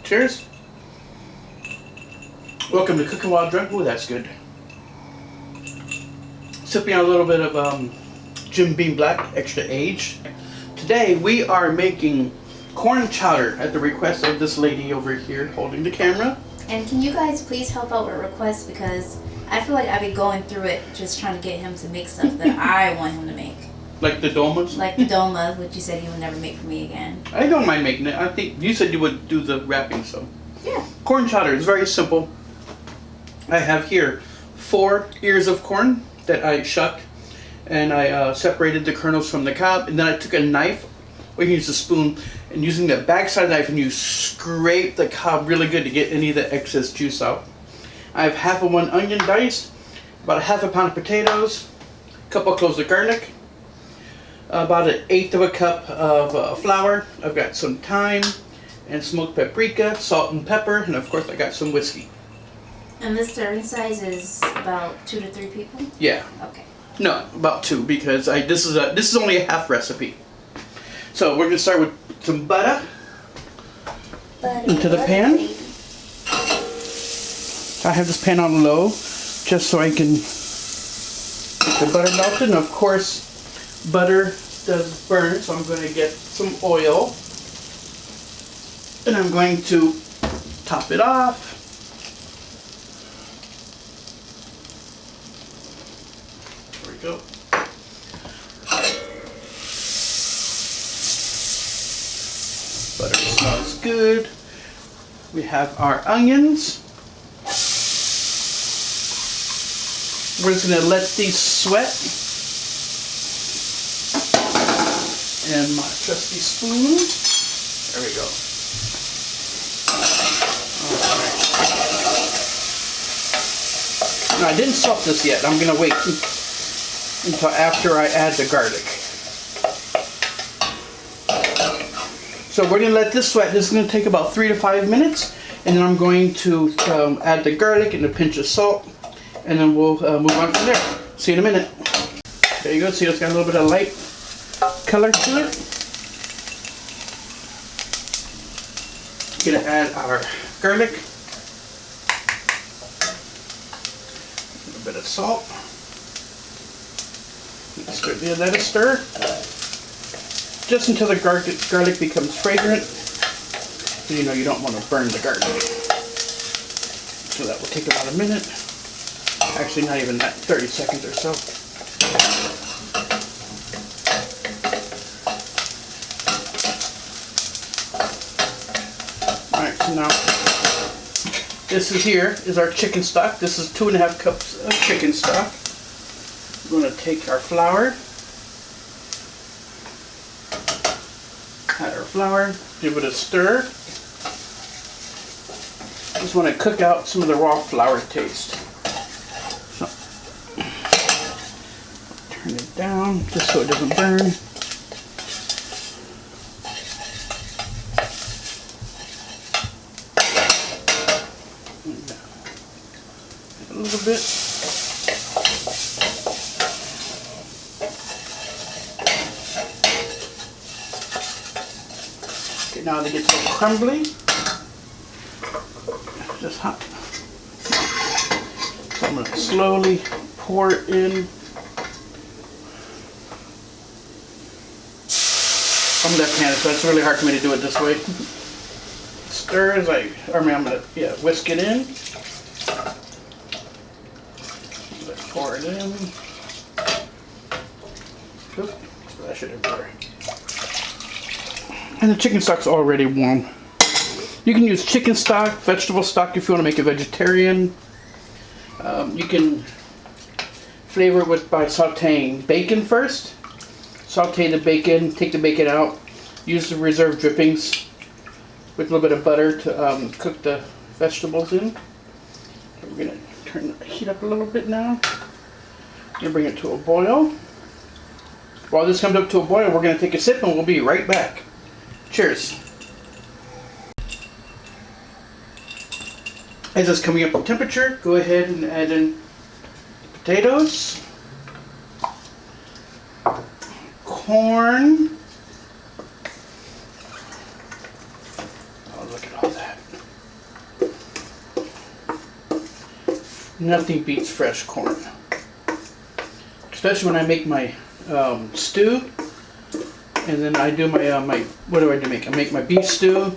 Cheers. Welcome to Cooking While Drunk. Ooh, that's good. Sipping on a little bit of Jim Beam Black, extra aged. Today we are making corn chowder at the request of this lady over here holding the camera. And can you guys please help out with requests, because I feel like I've been going through it just trying to get him to make stuff that I want him to make. Like the domas? Like the doma, which you said you would never make for me again. I don't mind making it. I think you said you would do the wrapping, so. Yeah. Corn chowder is very simple. I have here 4 ears of corn that I shucked, and I separated the kernels from the cob, and then I took a knife, or you can use a spoon, and using the backside knife, and you scrape the cob really good to get any of the excess juice out. I have half of 1 onion diced, about a half a pound of potatoes, a couple of cloves of garlic, about 1/8 of a cup of flour. I've got some thyme and smoked paprika, salt and pepper, and of course I got some whiskey. And this serving size is about 2 to 3 people? Yeah. Okay. No, about 2, because this is only a half recipe. So we're gonna start with some butter into the pan. I have this pan on low just so I can get the butter melted, and of course butter does burn, so I'm going to get some oil and I'm going to top it off. There we go. Butter smells good. We have our onions. We're just going to let these sweat. And my trusty spoon. There we go. Alright. Now I didn't salt this yet. I'm going to wait until after I add the garlic. So we're going to let this sweat. This is going to take about 3 to 5 minutes. And then I'm going to add the garlic and a pinch of salt. And then we'll move on from there. See you in a minute. There you go. See, it's got a little bit of light color to it. Gonna add our garlic, a little bit of salt. Let's give that a stir, just until the garlic becomes fragrant. You know you don't want to burn the garlic. So that will take about a minute. Actually, not even that, 30 seconds or so. Now, this is our chicken stock. This is 2.5 cups of chicken stock. We're going to take our flour, add our flour, give it a stir. Just want to cook out some of the raw flour taste. So, turn it down just so it doesn't burn. A little bit. Okay, now they get a little crumbly. Just hot. So I'm going to slowly pour it in. I'm left-handed, so it's really hard for me to do it this way. Stir as I'm going to whisk it in. Pour it in. Oop, splash it everywhere. And the chicken stock's already warm. You can use chicken stock, vegetable stock if you want to make it vegetarian. You can flavor it by sauteing bacon first. Saute the bacon, take the bacon out. Use the reserved drippings with a little bit of butter to cook the vegetables in. We're going to turn the heat up a little bit now. Gonna bring it to a boil. While this comes up to a boil, we're gonna take a sip and we'll be right back. Cheers. As it's coming up to temperature, go ahead and add in the potatoes, corn. Oh, look at all that. Nothing beats fresh corn. Especially when I make my stew. And then I do my, what do I do make? I make my beef stew,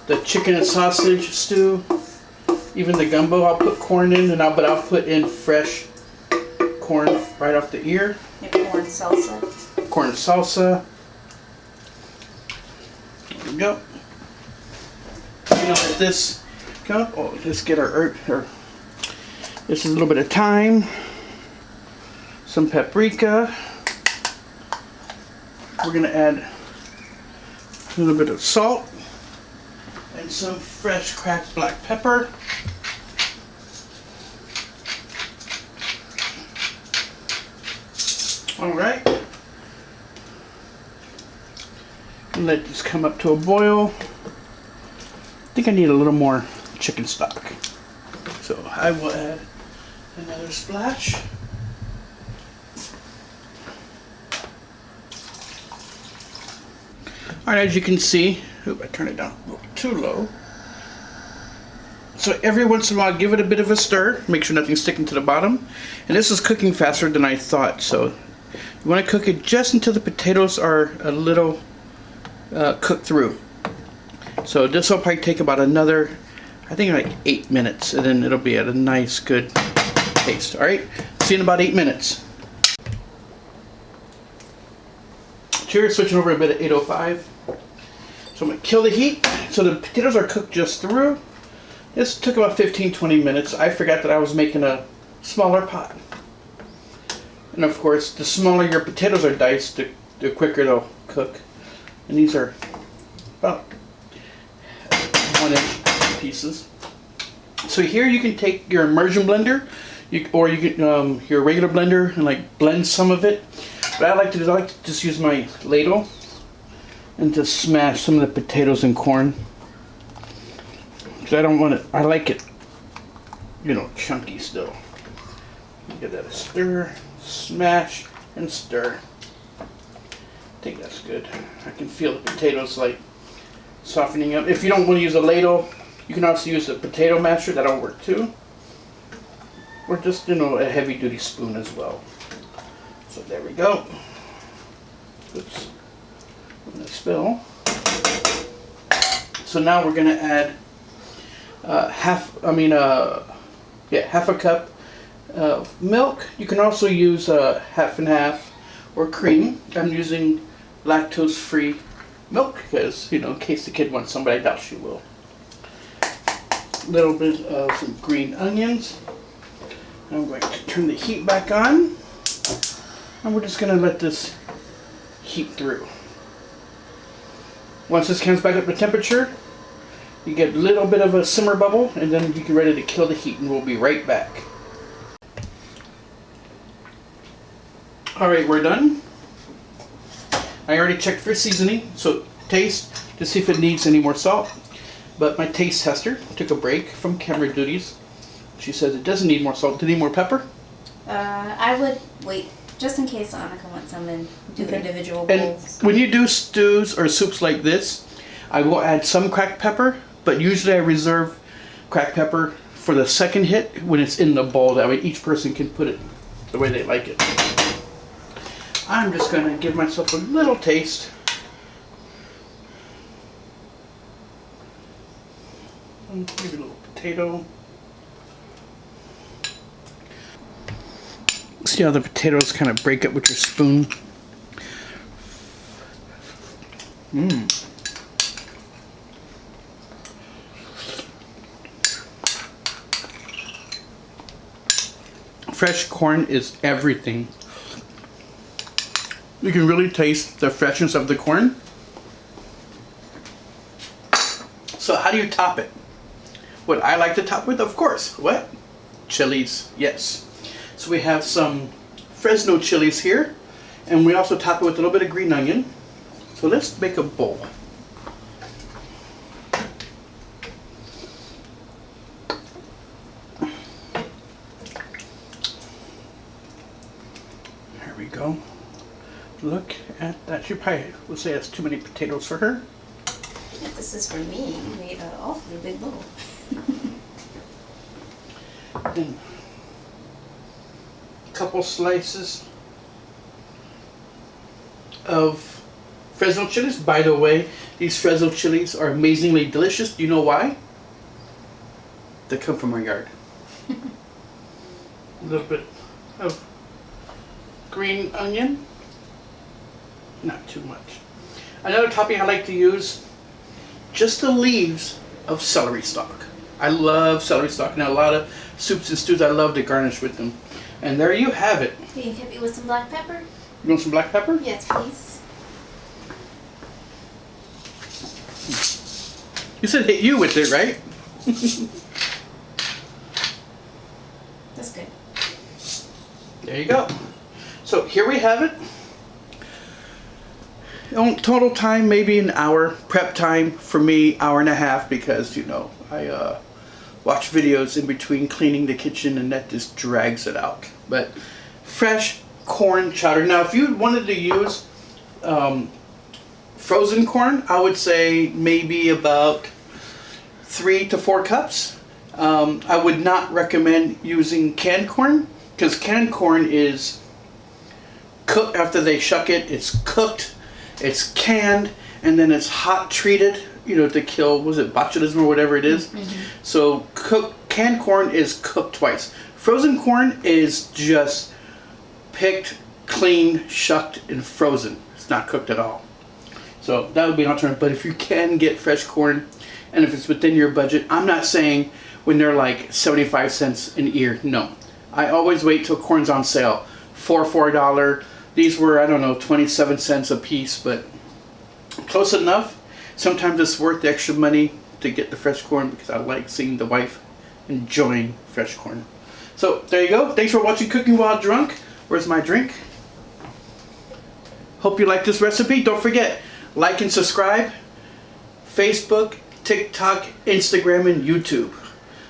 the chicken and sausage stew, even the gumbo I'll put corn in, but I'll put in fresh corn right off the ear. Your corn salsa. Corn salsa. There we go. Let this go. Oh, let's get our herb. This is a little bit of thyme, some paprika. We're going to add a little bit of salt and some fresh cracked black pepper. Alright. Let this come up to a boil. I think I need a little more chicken stock. So I will add another splash. Alright, as you can see, I turned it down a little too low. So every once in a while, give it a bit of a stir. Make sure nothing's sticking to the bottom. And this is cooking faster than I thought. So you want to cook it just until the potatoes are a little cooked through. So this will probably take about another, I think like 8 minutes. And then it'll be at a nice, good taste. Alright, see you in about 8 minutes. Cheers, switching over a bit at 805. So I'm going to kill the heat. So the potatoes are cooked just through. This took about 15-20 minutes. I forgot that I was making a smaller pot. And of course, the smaller your potatoes are diced, the quicker they'll cook. And these are about 1-inch pieces. So here you can take your immersion blender, or you can your regular blender and like blend some of it. But I like to just use my ladle and just smash some of the potatoes and corn. Because I don't want it, I like it, chunky still. Give that a stir, smash, and stir. I think that's good. I can feel the potatoes like softening up. If you don't want to use a ladle, you can also use a potato masher, that'll work too. Or just, a heavy duty spoon as well. So there we go. Oops. I'm gonna spill. So now we're gonna add half a cup of milk. You can also use half and half or cream. I'm using lactose-free milk because, in case the kid wants some, but I doubt she will. A little bit of some green onions. I'm going to turn the heat back on. And we're just going to let this heat through. Once this comes back up to temperature, you get a little bit of a simmer bubble, and then you get ready to kill the heat, and we'll be right back. Alright, we're done. I already checked for seasoning, so taste to see if it needs any more salt. But my taste tester took a break from camera duties. She says it doesn't need more salt. Do you need more pepper? I would wait just in case Annika wants some and do individual bowls. And when you do stews or soups like this, I will add some cracked pepper, but usually I reserve cracked pepper for the second hit when it's in the bowl. That way each person can put it the way they like it. I'm just going to give myself a little taste. Maybe a little potato. See how the potatoes kind of break up with your spoon? Fresh corn is everything. You can really taste the freshness of the corn. So how do you top it? What I like to top with, of course, what? Chilies, yes. So we have some Fresno chilies here, and we also top it with a little bit of green onion. So let's make a bowl. There we go. Look at that. She probably would say that's too many potatoes for her. If this is for me, you made an awfully big bowl. Then a couple slices of Fresno chilies. By the way, these Fresno chilies are amazingly delicious. Do you know why? They come from our yard. A little bit of green onion. Not too much. Another topping I like to use, just the leaves of celery stalk. I love celery stalk. Now a lot of soups and stews I love to garnish with them. And there you have it. Can you hit me with some black pepper? You want some black pepper? Yes, please. You said hit you with it, right? That's good. There you go. So here we have it. Total time maybe an hour. Prep time for me, hour and a half, because you know I watch videos in between cleaning the kitchen and that just drags it out. But fresh corn chowder. Now if you wanted to use frozen corn, I would say maybe about 3 to 4 cups. I would not recommend using canned corn, because canned corn is cooked after they shuck it. It's cooked, it's canned, and then it's hot treated, you know, to kill, was it botulism or whatever it is? So canned corn is cooked twice. Frozen corn is just picked, cleaned, shucked, and frozen. It's not cooked at all. So that would be an alternative. But if you can get fresh corn, and if it's within your budget, I'm not saying when they're like 75 cents an ear. No. I always wait till corn's on sale. $4. These were, I don't know, 27 cents a piece, but close enough. Sometimes it's worth the extra money to get the fresh corn, because I like seeing the wife enjoying fresh corn. So there you go. Thanks for watching Cooking While Drunk. Where's my drink? Hope you like this recipe. Don't forget, like and subscribe. Facebook, TikTok, Instagram, and YouTube.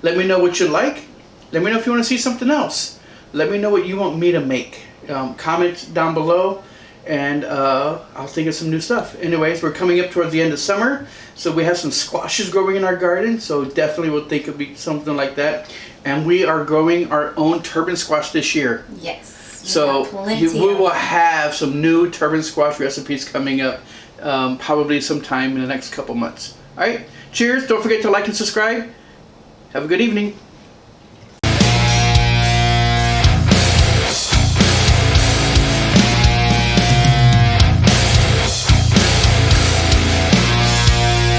Let me know what you like. Let me know if you want to see something else. Let me know what you want me to make. Comment down below, and I'll think of some new stuff. Anyways, we're coming up towards the end of summer, so we have some squashes growing in our garden, so definitely we'll think of something like that. And we are growing our own turban squash this year. Yes. So we will have some new turban squash recipes coming up, probably sometime in the next couple months. All right, cheers. Don't forget to like and subscribe. Have a good evening.